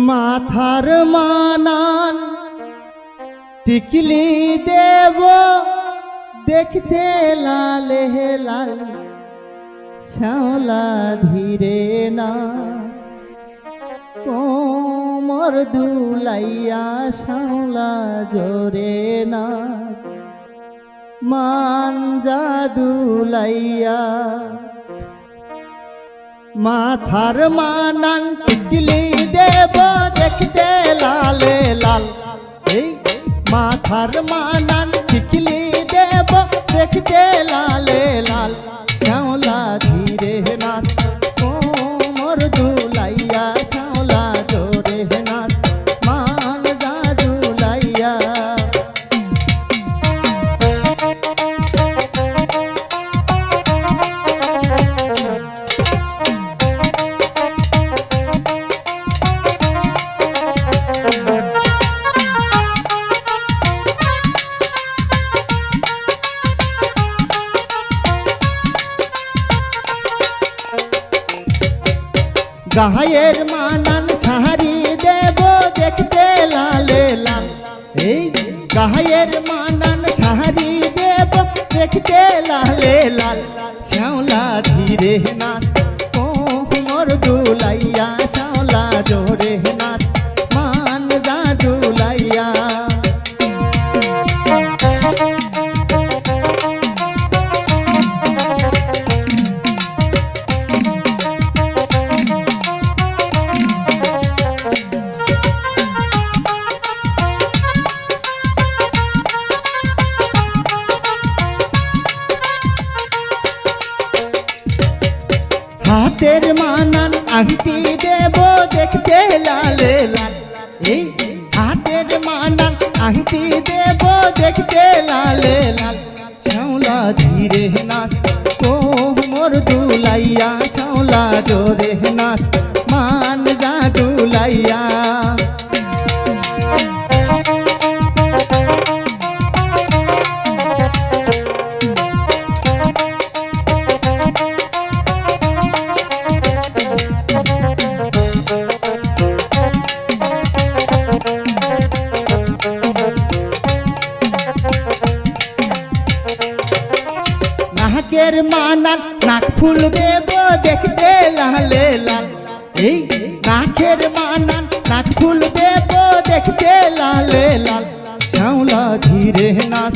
মাথার মানান টিকলি দেব দেখতে লালে লাল শ্যাওলা ধীরে না কোমর দুলাইয়া শ্যাওলা জোরে না মানজা দুলাইয়া মাথার মানান টিকলি দেব দেখতে লালে লাল এই মাথার মানান টিকলি দেব দেখতে লালে লাল শ্যাওলা ধীরে নাচ কোমর দুলাইয়া শ্যাওলা জোরে নাচ মানজা দুলাইয়া গায়ের মানান সাহারি দেব দেখতে লালে লাল এই গায়ের মানান সাহারি দেব দেখতে লালে লাল শ্যাওলা ধীরে নাচ কোমর দুলাইয়া শ্যাওলা জোরে নাচ মানজা দুলাইয়া হাতের মানান আংটি দেব দেখতে লালে লাল এই হাতের মানান আংটি দেব দেখতে লালে লাল শ্যাওলা ধীরে নাচ কোমর দুলাইয়া শ্যাওলা জোরে নাচ মানজা দুলাইয়া নাকের মানান নাক ফুল দেব দেখতে লালে লাল এই নাকের মানান নাক ফুল দেব দেখতে লালে লাল শ্যাওলা ধীরে নাচ